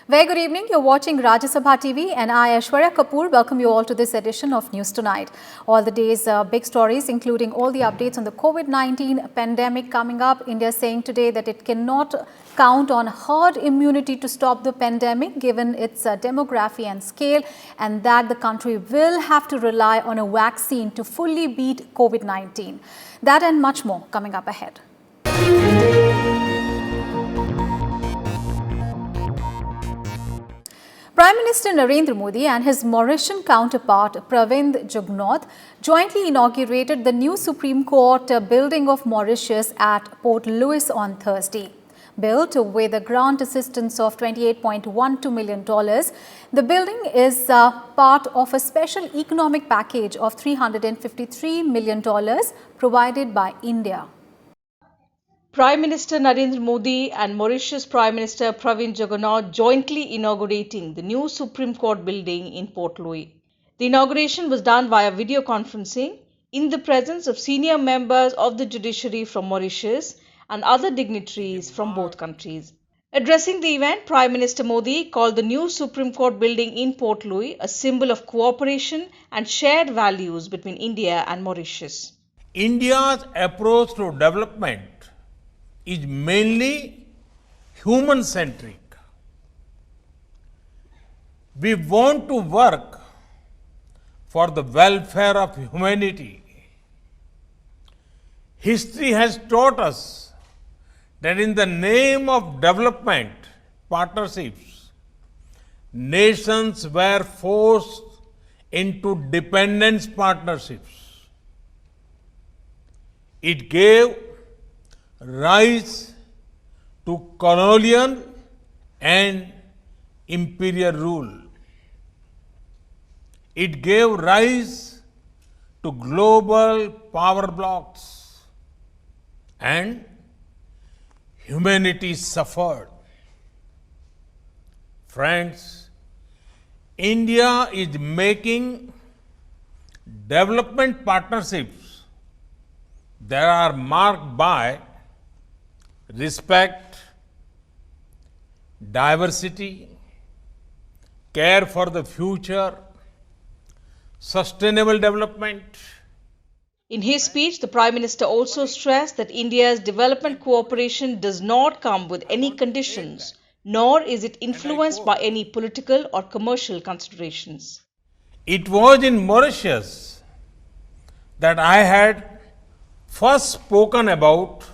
Very good evening. You're watching Rajya Sabha TV and I, Aishwarya Kapoor, welcome you all to this edition of News Tonight. All the day's big stories, including all the updates on the COVID-19 pandemic coming up. India saying today that it cannot count on herd immunity to stop the pandemic given its demography and scale, and that the country will have to rely on a vaccine to fully beat COVID-19. That and much more coming up ahead. Prime Minister Narendra Modi and his Mauritian counterpart Pravind Jugnauth jointly inaugurated the new Supreme Court building of Mauritius at Port Louis on Thursday. Built with a grant assistance of $28.12 million, the building is part of a special economic package of $353 million provided by India. Prime Minister Narendra Modi and Mauritius Prime Minister Pravind Jugnauth jointly inaugurating the new Supreme Court building in Port Louis. The inauguration was done via video conferencing in the presence of senior members of the judiciary from Mauritius and other dignitaries from both countries. Addressing the event, Prime Minister Modi called the new Supreme Court building in Port Louis a symbol of cooperation and shared values between India and Mauritius. India's approach to development is mainly human-centric. We want to work for the welfare of humanity. History has taught us that in the name of development partnerships, nations were forced into dependence partnerships. It gave rise to colonial and imperial rule. It gave rise to global power blocks, and humanity suffered. Friends, India is making development partnerships that are marked by respect, diversity, care for the future, sustainable development. In his speech, the Prime Minister also stressed that India's development cooperation does not come with any conditions, nor is it influenced by any political or commercial considerations. It was in Mauritius that I had first spoken about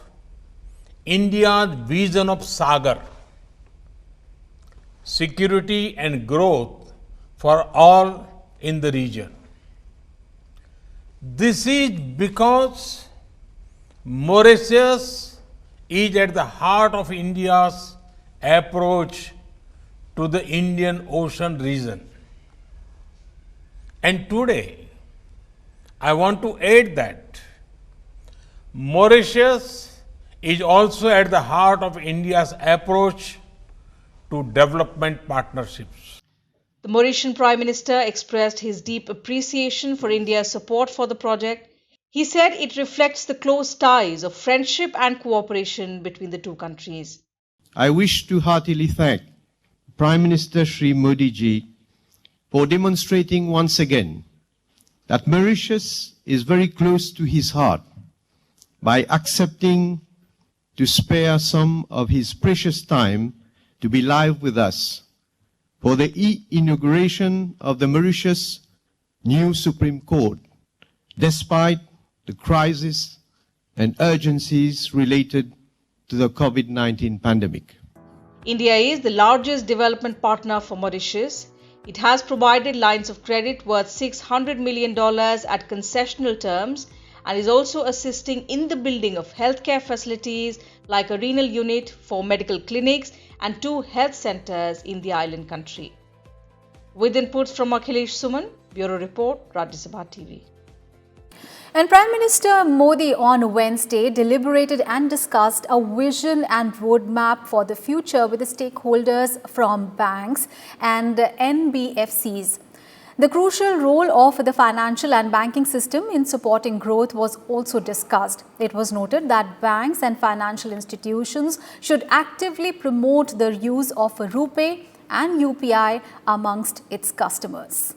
India's vision of Sagar, security and growth for all in the region. This is because Mauritius is at the heart of India's approach to the Indian Ocean region. And today, I want to add that Mauritius is also at the heart of India's approach to development partnerships. The Mauritian Prime Minister expressed his deep appreciation for India's support for the project. He said it reflects the close ties of friendship and cooperation between the two countries. I wish to heartily thank Prime Minister Shri Modi ji for demonstrating once again that Mauritius is very close to his heart by accepting to spare some of his precious time to be live with us for the inauguration of the Mauritius new Supreme Court, despite the crisis and urgencies related to the COVID-19 pandemic. India is the largest development partner for Mauritius. It has provided lines of credit worth $600 million at concessional terms and is also assisting in the building of healthcare facilities like a renal unit, 4 medical clinics and 2 health centers in the island country. With inputs from Akhilesh Suman, Bureau Report, Rajya Sabha TV. And Prime Minister Modi on Wednesday deliberated and discussed a vision and roadmap for the future with the stakeholders from banks and NBFCs. The crucial role of the financial and banking system in supporting growth was also discussed. It was noted that banks and financial institutions should actively promote the use of RuPay, and UPI amongst its customers.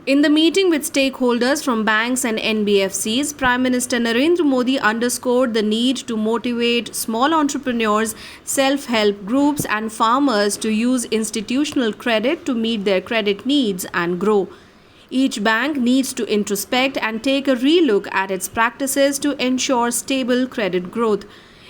In the meeting with stakeholders from banks and NBFCs, Prime Minister Narendra Modi underscored the need to motivate small entrepreneurs, self-help groups and farmers to use institutional credit to meet their credit needs and grow. Each bank needs to introspect and take a relook at its practices to ensure stable credit growth.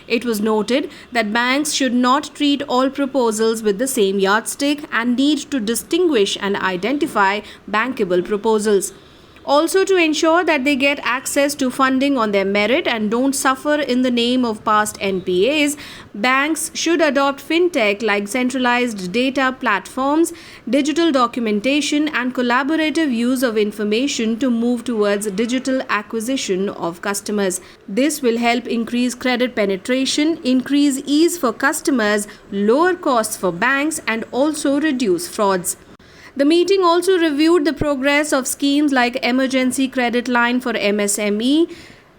It was noted that banks should not treat all proposals with the same yardstick and need to distinguish and identify bankable proposals. Also, to ensure that they get access to funding on their merit and don't suffer in the name of past NPAs, banks should adopt fintech like centralized data platforms, digital documentation and collaborative use of information to move towards digital acquisition of customers. This will help increase credit penetration, increase ease for customers, lower costs for banks and also reduce frauds. The meeting also reviewed the progress of schemes like Emergency Credit Line for MSME,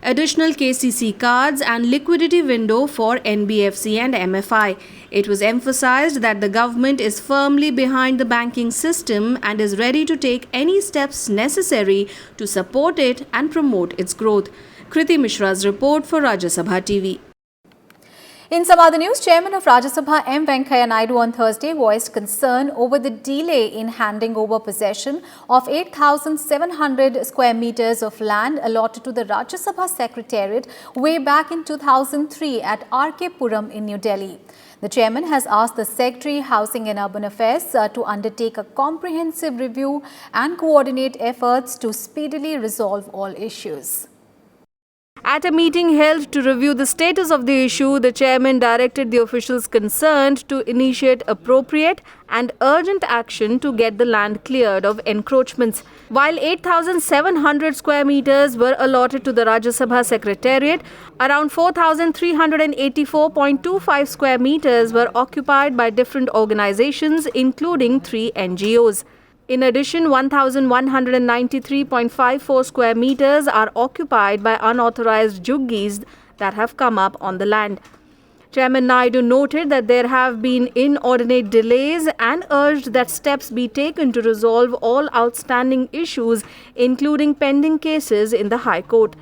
additional KCC cards and liquidity window for NBFC and MFI. It was emphasized that the government is firmly behind the banking system and is ready to take any steps necessary to support it and promote its growth. Kriti Mishra's report for Rajya Sabha TV. In some other news, Chairman of Rajya Sabha M. Venkaiah Naidu on Thursday voiced concern over the delay in handing over possession of 8,700 square meters of land allotted to the Rajya Sabha Secretariat way back in 2003 at R.K. Puram in New Delhi. The chairman has asked the Secretary Housing and Urban Affairs to undertake a comprehensive review and coordinate efforts to speedily resolve all issues. At a meeting held to review the status of the issue, the chairman directed the officials concerned to initiate appropriate and urgent action to get the land cleared of encroachments. While 8,700 square meters were allotted to the Rajya Sabha Secretariat, around 4,384.25 square meters were occupied by different organizations, including 3 NGOs. In addition, 1,193.54 square meters are occupied by unauthorized juggis that have come up on the land. Chairman Naidu noted that there have been inordinate delays and urged that steps be taken to resolve all outstanding issues, including pending cases in the High Court.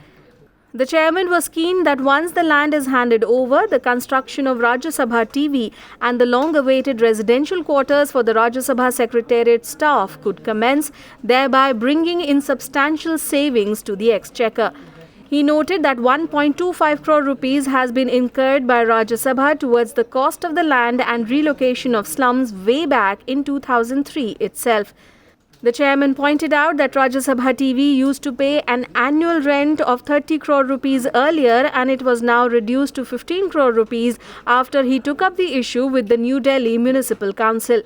The chairman was keen that once the land is handed over, the construction of Rajya Sabha TV and the long-awaited residential quarters for the Rajya Sabha Secretariat staff could commence, thereby bringing in substantial savings to the exchequer. He noted that 1.25 crore rupees has been incurred by Rajya Sabha towards the cost of the land and relocation of slums way back in 2003 itself. The chairman pointed out that Rajya Sabha TV used to pay an annual rent of 30 crore rupees earlier and it was now reduced to 15 crore rupees after he took up the issue with the New Delhi Municipal Council.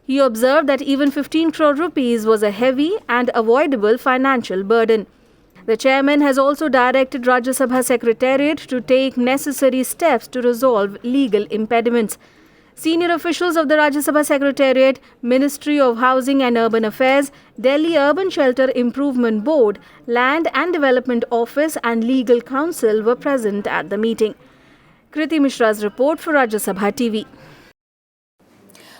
He observed that even 15 crore rupees was a heavy and avoidable financial burden. The chairman has also directed Rajya Sabha Secretariat to take necessary steps to resolve legal impediments. Senior officials of the Rajya Sabha Secretariat, Ministry of Housing and Urban Affairs, Delhi Urban Shelter Improvement Board, Land and Development Office and Legal Counsel were present at the meeting. Kriti Mishra's report for Rajya Sabha TV.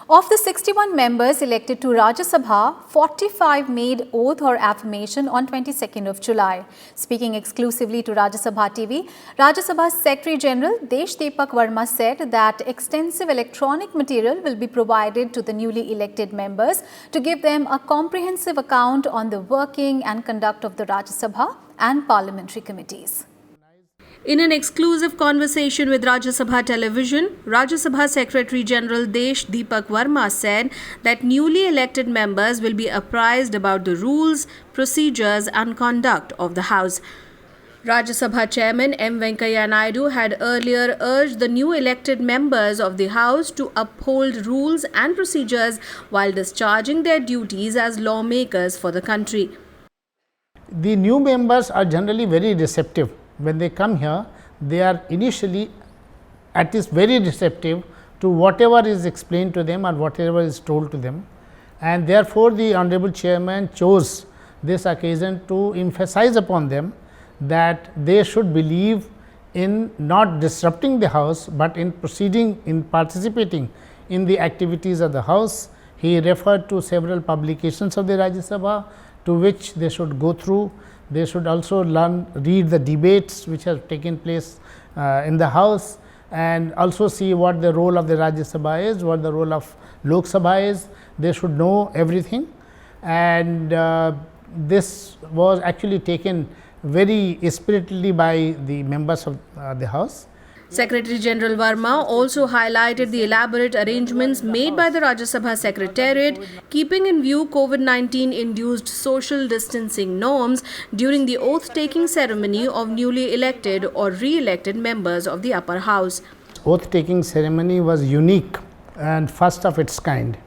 Of the 61 members elected to Rajya Sabha, 45 made oath or affirmation on 22nd of July. Speaking exclusively to Rajya Sabha TV, Rajya Sabha's Secretary General Desh Deepak Verma said that extensive electronic material will be provided to the newly elected members to give them a comprehensive account on the working and conduct of the Rajya Sabha and parliamentary committees. In an exclusive conversation with Rajya Sabha Television, Rajya Sabha Secretary General Desh Deepak Verma said that newly elected members will be apprised about the rules, procedures and conduct of the House. Rajya Sabha Chairman M. Venkaiah Naidu had earlier urged the new elected members of the House to uphold rules and procedures while discharging their duties as lawmakers for the country. The new members are generally very receptive. When they come here, they are initially at least very receptive to whatever is explained to them or whatever is told to them, and therefore, the Honorable Chairman chose this occasion to emphasize upon them that they should believe in not disrupting the House, but in proceeding in participating in the activities of the House. He referred to several publications of the Rajya Sabha to which they should go through. They should also read the debates which have taken place in the House, and also see what the role of the Rajya Sabha is, what the role of Lok Sabha is. They should know everything, and this was actually taken very spiritedly by the members of the House. Secretary General Verma also highlighted the elaborate arrangements made by the Rajya Sabha Secretariat, keeping in view COVID-19 induced social distancing norms during the oath-taking ceremony of newly elected or re-elected members of the upper house. Oath-taking ceremony was unique and first of its kind,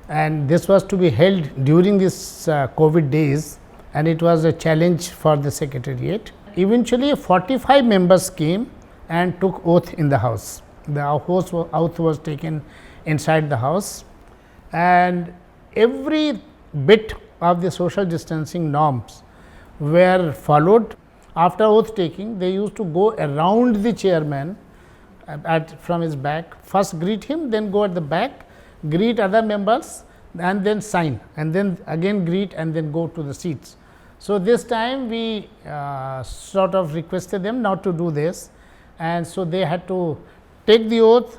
and this was to be held during this COVID days, and it was a challenge for the Secretariat. Eventually 45 members came and took oath in the House. The oath was taken inside the House, and every bit of the social distancing norms were followed. After oath taking, they used to go around the chairman from his back, first greet him, then go at the back, greet other members, and then sign, and then again greet, and then go to the seats. So, this time we sort of requested them not to do this, and so they had to take the oath,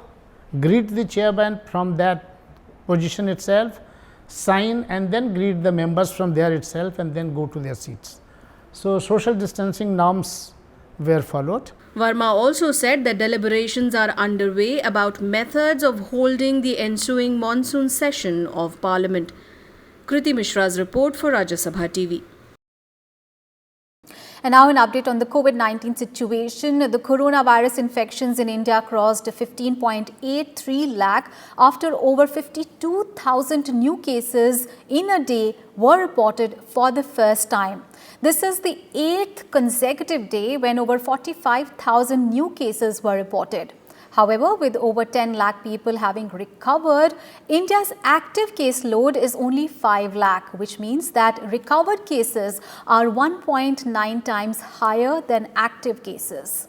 greet the chairman from that position itself, sign, and then greet the members from there itself, and then go to their seats. So, social distancing norms were followed. Verma also said that deliberations are underway about methods of holding the ensuing monsoon session of Parliament. Kriti Mishra's report for Rajya Sabha TV. And now an update on the COVID-19 situation. The coronavirus infections in India crossed 15.83 lakh after over 52,000 new cases in a day were reported for the first time. This is the 8th consecutive day when over 45,000 new cases were reported. However, with over 10 lakh people having recovered, India's active case load is only 5 lakh, which means that recovered cases are 1.9 times higher than active cases.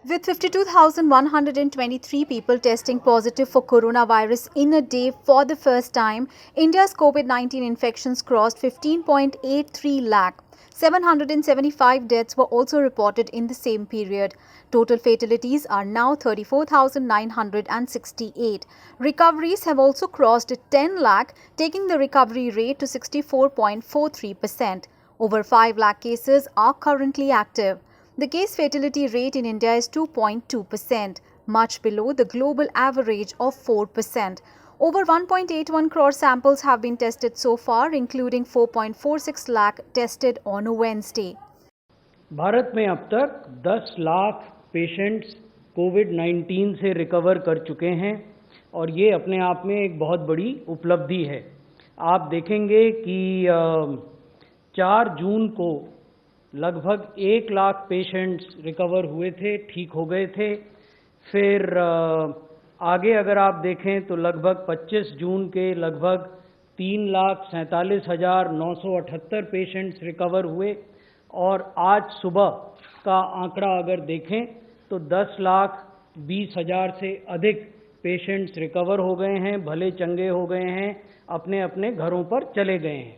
With 52,123 people testing positive for coronavirus in a day for the first time, India's COVID-19 infections crossed 15.83 lakh. 775 deaths were also reported in the same period. Total fatalities are now 34,968. Recoveries have also crossed 10 lakh, taking the recovery rate to 64.43%. Over 5 lakh cases are currently active. The case fatality rate in India is 2.2%, much below the global average of 4%. Over 1.81 crore samples have been tested so far, including 4.46 lakh tested on a Wednesday. Bharat में अब तक 10 lakh patients कोविड-19 से recover कर चुके हैं और ये अपने आप में एक बहुत बड़ी उपलब्धि है। आप देखेंगे कि 4 जून को लगभग 1 लाख पेशेंट्स रिकवर हुए थे, ठीक हो गए थे। फिर आगे अगर आप देखें तो लगभग 25 जून के लगभग 3,47,978 पेशेंट्स रिकवर हुए और आज सुबह का आंकड़ा अगर देखें तो 10,20,000 से अधिक पेशेंट्स रिकवर हो गए हैं, भले चंगे हो गए हैं, अपने अपने घरों पर चले गए हैं।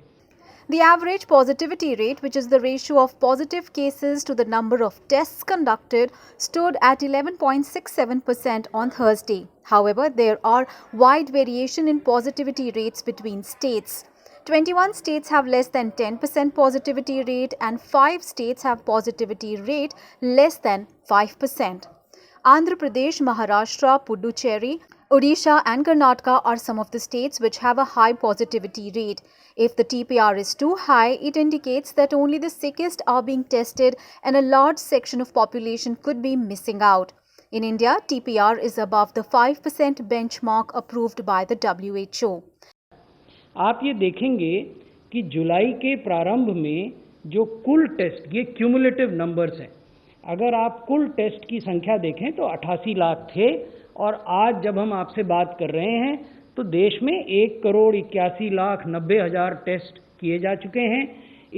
The average positivity rate, which is the ratio of positive cases to the number of tests conducted, stood at 11.67% on Thursday. However, there are wide variation in positivity rates between states. 21 states have less than 10% positivity rate and 5 states have positivity rate less than 5%. Andhra Pradesh, Maharashtra, Puducherry, Odisha and Karnataka are some of the states which have a high positivity rate. If the TPR is too high, it indicates that only the sickest are being tested and a large section of population could be missing out. In India, TPR is above the 5% benchmark approved by the WHO. आप ये देखेंगे कि जुलाई के प्रारंभ में जो कुल test, ये क्यूमुलेटिव नंबर्स हैं, अगर आप कुल टेस्ट की संख्या देखें तो 88 लाख थे और आज जब हम आपसे बात कर रहे हैं तो देश में 1,81,90,000 टेस्ट किए जा चुके हैं।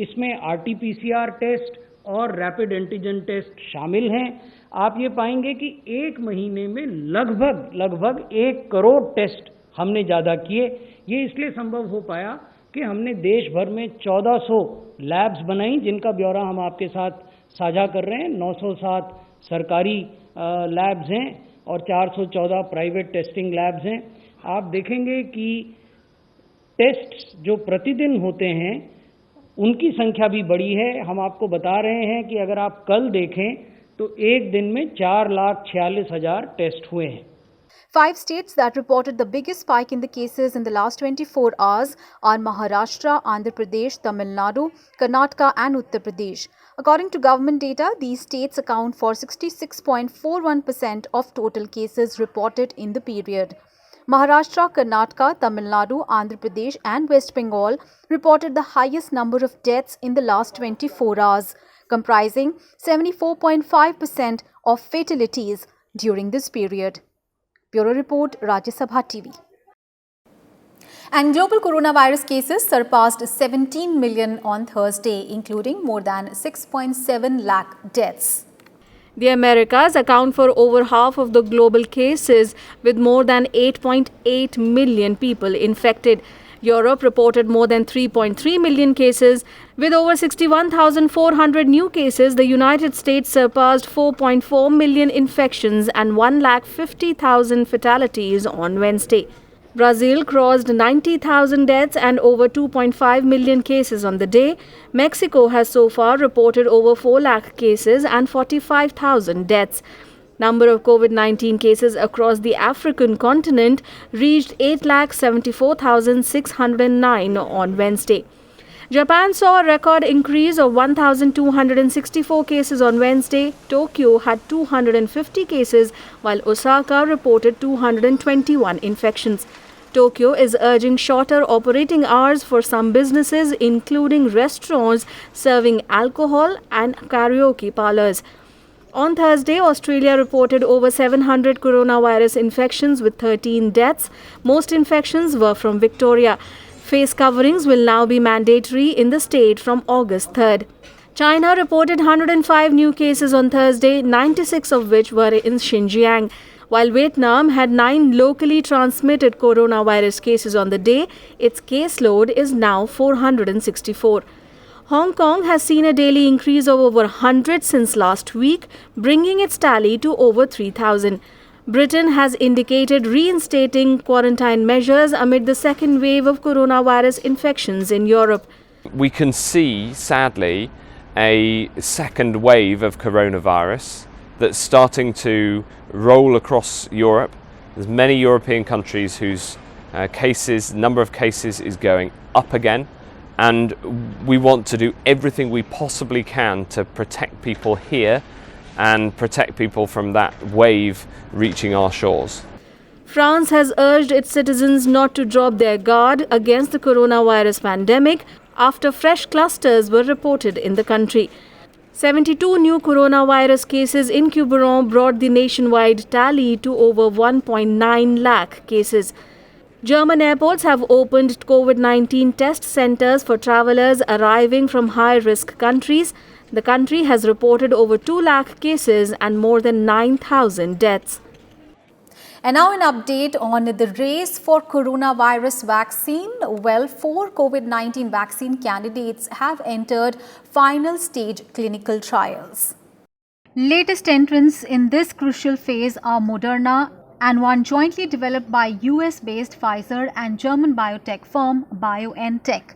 इसमें RT-PCR टेस्ट और रैपिड एंटीजन टेस्ट शामिल हैं। आप ये पाएंगे कि एक महीने में लगभग 1 करोड़ टेस्ट हमने ज़्यादा किए। ये इसलिए संभव हो पाया कि हमने देश भर में 1400 लैब्स बनाई, जिनका ब्यौरा हम आपके साथ साझा कर रहे हैं। 907 सरकारी लैब्स हैं और 414 प्राइवेट टेस्टिंग लैब्स हैं। आप देखेंगे कि टेस्ट जो प्रतिदिन होते हैं उनकी संख्या भी बढ़ी है। हम आपको बता रहे हैं कि अगर आप कल देखें तो एक दिन में 4,46,000 टेस्ट हुए हैं। 5 states that reported the biggest spike in the cases in the last 24 hours are Maharashtra, Andhra Pradesh, Tamil Nadu, Karnataka and Uttar Pradesh. According to government data, these states account for 66.41% of total cases reported in the period. Maharashtra, Karnataka, Tamil Nadu, Andhra Pradesh and West Bengal reported the highest number of deaths in the last 24 hours, comprising 74.5% of fatalities during this period. Bureau Report, Rajya Sabha TV. And global coronavirus cases surpassed 17 million on Thursday, including more than 6.7 lakh deaths. The Americas account for over half of the global cases, with more than 8.8 million people infected. Europe reported more than 3.3 million cases. With over 61,400 new cases, the United States surpassed 4.4 million infections and 150,000 fatalities on Wednesday. Brazil crossed 90,000 deaths and over 2.5 million cases on the day. Mexico has so far reported over 4 lakh cases and 45,000 deaths. Number of COVID-19 cases across the African continent reached 8,74,609 on Wednesday. Japan saw a record increase of 1,264 cases on Wednesday. Tokyo had 250 cases, while Osaka reported 221 infections. Tokyo is urging shorter operating hours for some businesses, including restaurants serving alcohol and karaoke parlors. On Thursday, Australia reported over 700 coronavirus infections with 13 deaths. Most infections were from Victoria. Face coverings will now be mandatory in the state from August 3rd. China reported 105 new cases on Thursday, 96 of which were in Xinjiang. While Vietnam had 9 locally transmitted coronavirus cases on the day, its caseload is now 464. Hong Kong has seen a daily increase of over 100 since last week, bringing its tally to over 3,000. Britain has indicated reinstating quarantine measures amid the second wave of coronavirus infections in Europe. We can see, sadly, a second wave of coronavirus that's starting to roll across Europe. There's many European countries whose number of cases is going up again, and we want to do everything we possibly can to protect people here and protect people from that wave reaching our shores. France has urged its citizens not to drop their guard against the coronavirus pandemic after fresh clusters were reported in the country. 72 new coronavirus cases in Quiberon brought the nationwide tally to over 1.9 lakh cases. German airports have opened COVID-19 test centers for travelers arriving from high-risk countries. The country has reported over 2 lakh cases and more than 9,000 deaths. And now an update on the race for coronavirus vaccine. Well, 4 COVID-19 vaccine candidates have entered final stage clinical trials. Latest entrants in this crucial phase are Moderna and one jointly developed by US-based Pfizer and German biotech firm BioNTech.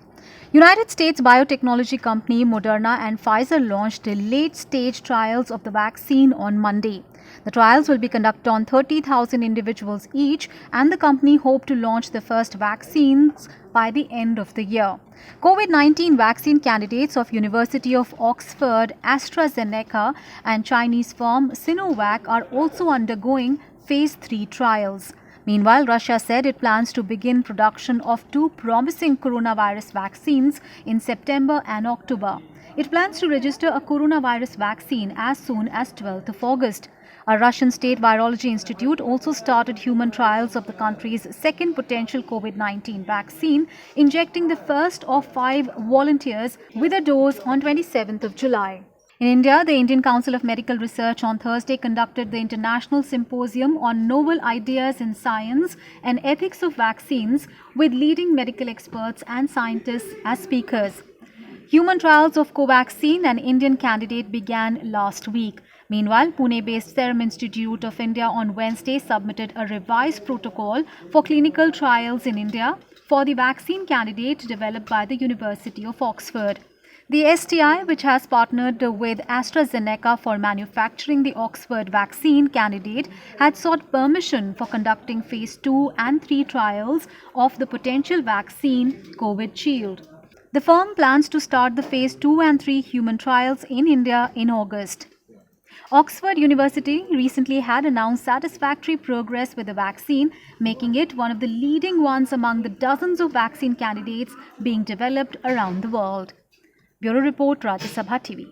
United States biotechnology company Moderna and Pfizer launched the late-stage trials of the vaccine on Monday. The trials will be conducted on 30,000 individuals each, and the company hoped to launch the first vaccines by the end of the year. COVID-19 vaccine candidates of University of Oxford, AstraZeneca and Chinese firm Sinovac are also undergoing Phase 3 trials. Meanwhile, Russia said it plans to begin production of 2 promising coronavirus vaccines in September and October. It plans to register a coronavirus vaccine as soon as 12th of August. A Russian State Virology Institute also started human trials of the country's second potential COVID-19 vaccine, injecting the first of 5 volunteers with a dose on 27th of July. In India, the Indian Council of Medical Research on Thursday conducted the International Symposium on Novel Ideas in Science and Ethics of Vaccines with leading medical experts and scientists as speakers. Human trials of Covaxin, an Indian candidate, began last week. Meanwhile, Pune-based Serum Institute of India on Wednesday submitted a revised protocol for clinical trials in India for the vaccine candidate developed by the University of Oxford. The STI, which has partnered with AstraZeneca for manufacturing the Oxford vaccine candidate, had sought permission for conducting phase 2 and 3 trials of the potential vaccine COVID Shield. The firm plans to start the phase 2 and 3 human trials in India in August. Oxford University recently had announced satisfactory progress with the vaccine, making it one of the leading ones among the dozens of vaccine candidates being developed around the world. Bureau Report, Rajya Sabha TV.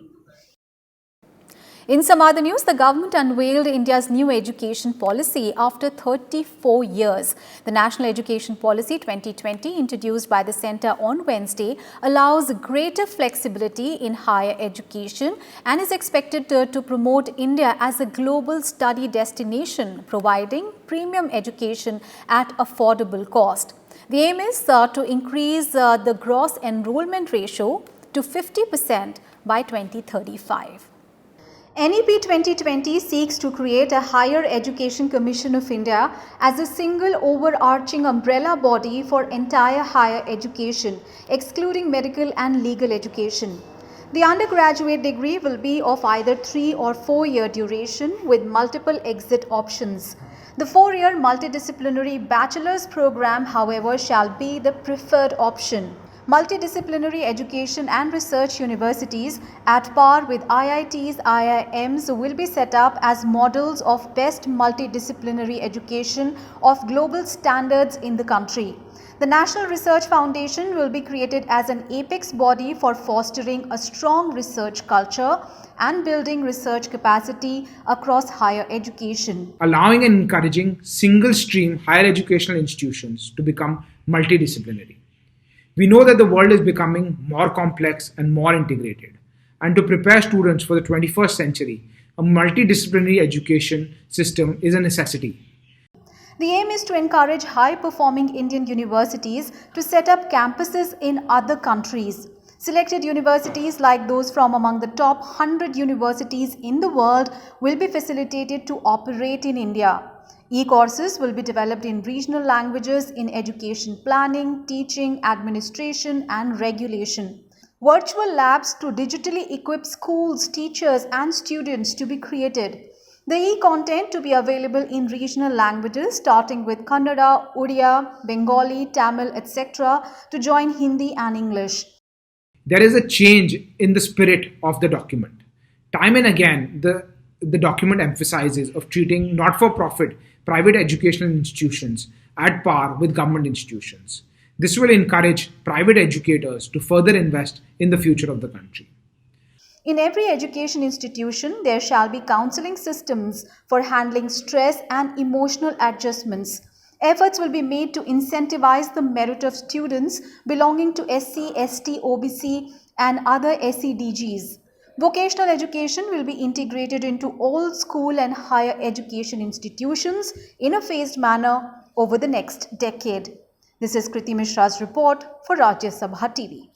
In some other news, the government unveiled India's new education policy after 34 years. The National Education Policy 2020, introduced by the Centre on Wednesday, allows greater flexibility in higher education and is expected to promote India as a global study destination, providing premium education at affordable cost. The aim is to increase the gross enrollment ratio to 50% by 2035. NEP 2020 seeks to create a Higher Education Commission of India as a single overarching umbrella body for entire higher education, excluding medical and legal education. The undergraduate degree will be of either 3 or 4 year duration with multiple exit options. The 4-year multidisciplinary bachelor's program, however, shall be the preferred option. Multidisciplinary education and research universities at par with IITs, IIMs will be set up as models of best multidisciplinary education of global standards in the country. The National Research Foundation will be created as an apex body for fostering a strong research culture and building research capacity across higher education. Allowing and encouraging single-stream higher educational institutions to become multidisciplinary. We know that the world is becoming more complex and more integrated, and to prepare students for the 21st century, a multidisciplinary education system is a necessity. The aim is to encourage high-performing Indian universities to set up campuses in other countries. Selected universities like those from among the top 100 universities in the world will be facilitated to operate in India. E-courses will be developed in regional languages in education planning, teaching, administration and regulation. Virtual labs to digitally equip schools, teachers and students to be created. The e-content to be available in regional languages starting with Kannada, Odia, Bengali, Tamil, etc. to join Hindi and English. There is a change in the spirit of the document. Time and again, the document emphasizes of treating not-for-profit private educational institutions at par with government institutions. This will encourage private educators to further invest in the future of the country. In every education institution, there shall be counseling systems for handling stress and emotional adjustments. Efforts will be made to incentivize the merit of students belonging to SC, ST, OBC and other SEDGs. Vocational education will be integrated into all school and higher education institutions in a phased manner over the next decade. This is Kriti Mishra's report for Rajya Sabha TV.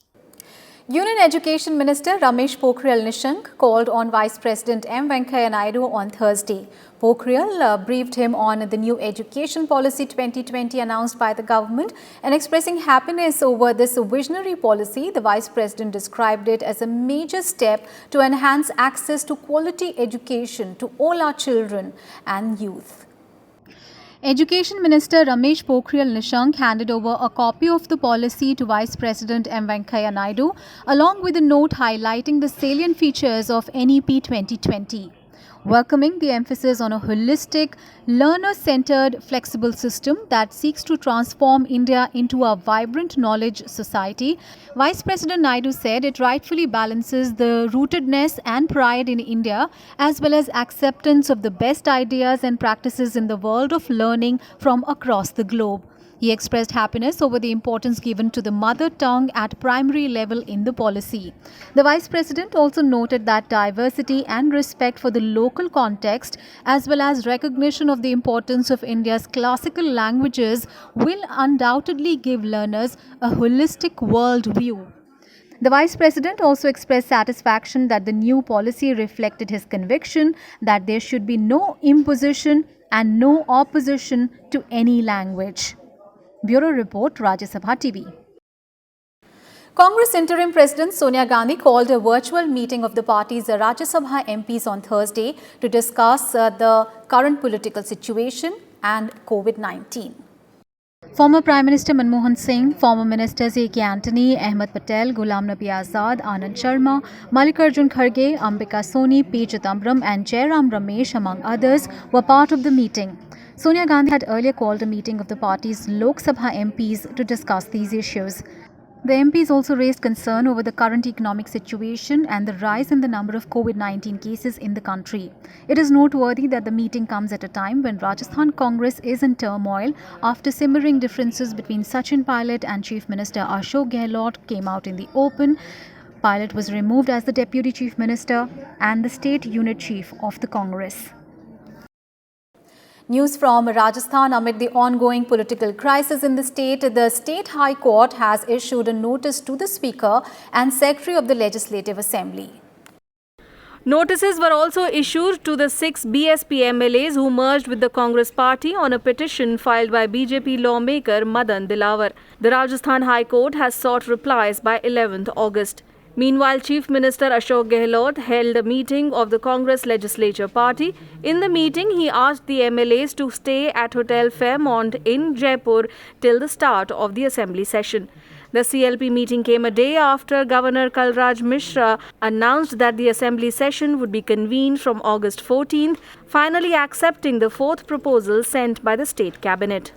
Union Education Minister Ramesh Pokhriyal Nishank called on Vice President M. Venkaiah Naidu on Thursday. Pokhriyal briefed him on the new Education Policy 2020 announced by the government, and expressing happiness over this visionary policy, the Vice President described it as a major step to enhance access to quality education to all our children and youth. Education Minister Ramesh Pokhriyal Nishank handed over a copy of the policy to Vice President M. Venkaiah Naidu, along with a note highlighting the salient features of NEP 2020. Welcoming the emphasis on a holistic, learner-centered, flexible system that seeks to transform India into a vibrant knowledge society, Vice President Naidu said it rightfully balances the rootedness and pride in India as well as acceptance of the best ideas and practices in the world of learning from across the globe. He expressed happiness over the importance given to the mother tongue at primary level in the policy. The Vice President also noted that diversity and respect for the local context, as well as recognition of the importance of India's classical languages, will undoubtedly give learners a holistic world view. The Vice President also expressed satisfaction that the new policy reflected his conviction that there should be no imposition and no opposition to any language. Bureau Report, Rajya Sabha TV. Congress Interim President Sonia Gandhi called a virtual meeting of the party's Rajya Sabha MPs on Thursday to discuss the current political situation and COVID-19. Former Prime Minister Manmohan Singh, former Ministers A.K. Antony, Ahmed Patel, Ghulam Nabi Azad, Anand Sharma, Mallikarjun Kharge, Ambika Soni, P. Chidambaram and Jairam Ramesh, among others, were part of the meeting. Sonia Gandhi had earlier called a meeting of the party's Lok Sabha MPs to discuss these issues. The MPs also raised concern over the current economic situation and the rise in the number of COVID-19 cases in the country. It is noteworthy that the meeting comes at a time when Rajasthan Congress is in turmoil after simmering differences between Sachin Pilot and Chief Minister Ashok Gehlot came out in the open. Pilot was removed as the Deputy Chief Minister and the State Unit Chief of the Congress. News from Rajasthan. Amid the ongoing political crisis in the State High Court has issued a notice to the Speaker and Secretary of the Legislative Assembly. Notices were also issued to the 6 BSP MLAs who merged with the Congress party on a petition filed by BJP lawmaker Madan Dilawar. The Rajasthan High Court has sought replies by 11th August. Meanwhile, Chief Minister Ashok Gehlot held a meeting of the Congress Legislature Party. In the meeting, he asked the MLAs to stay at Hotel Fairmont in Jaipur till the start of the Assembly session. The CLP meeting came a day after Governor Kalraj Mishra announced that the Assembly session would be convened from August 14th, finally accepting the fourth proposal sent by the State Cabinet.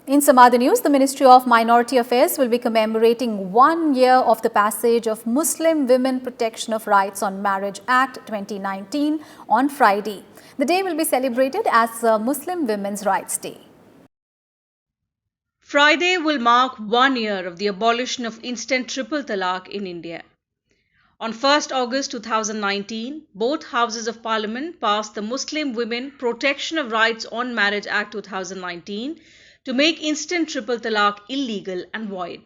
In some other news, the Ministry of Minority Affairs will be commemorating 1 year of the passage of Muslim Women Protection of Rights on Marriage Act 2019 on Friday. The day will be celebrated as Muslim Women's Rights Day. Friday will mark 1 year of the abolition of instant triple talaq in India. On 1st August 2019, both Houses of Parliament passed the Muslim Women Protection of Rights on Marriage Act 2019 to make instant triple talaq illegal and void.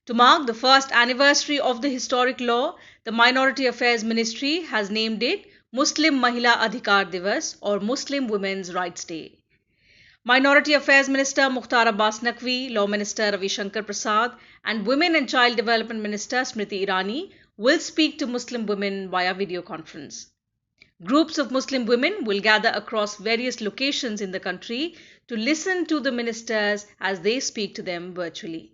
To mark the first anniversary of the historic law, the Minority Affairs Ministry has named it Muslim Mahila Adhikar Divas or Muslim Women's Rights Day. Minority Affairs Minister Mukhtar Abbas Naqvi, Law Minister Ravi Shankar Prasad and Women and Child Development Minister Smriti Irani will speak to Muslim women via video conference. Groups of Muslim women will gather across various locations in the country to listen to the ministers as they speak to them virtually.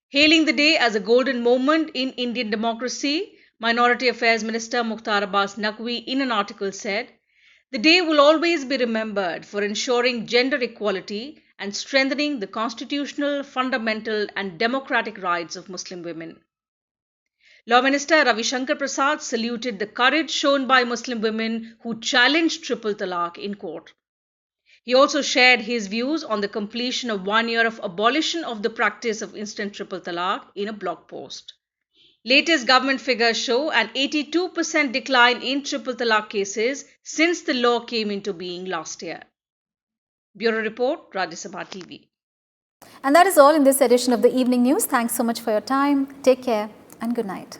Hailing the day as a golden moment in Indian democracy, Minority Affairs Minister Mukhtar Abbas Naqvi in an article said, "The day will always be remembered for ensuring gender equality and strengthening the constitutional, fundamental and democratic rights of Muslim women." Law Minister Ravi Shankar Prasad saluted the courage shown by Muslim women who challenged triple talaq in court. He also shared his views on the completion of 1 year of abolition of the practice of instant triple talaq in a blog post. Latest government figures show an 82% decline in triple talaq cases since the law came into being last year. Bureau Report, Rajya Sabha TV. And that is all in this edition of the Evening News. Thanks so much for your time. Take care and good night.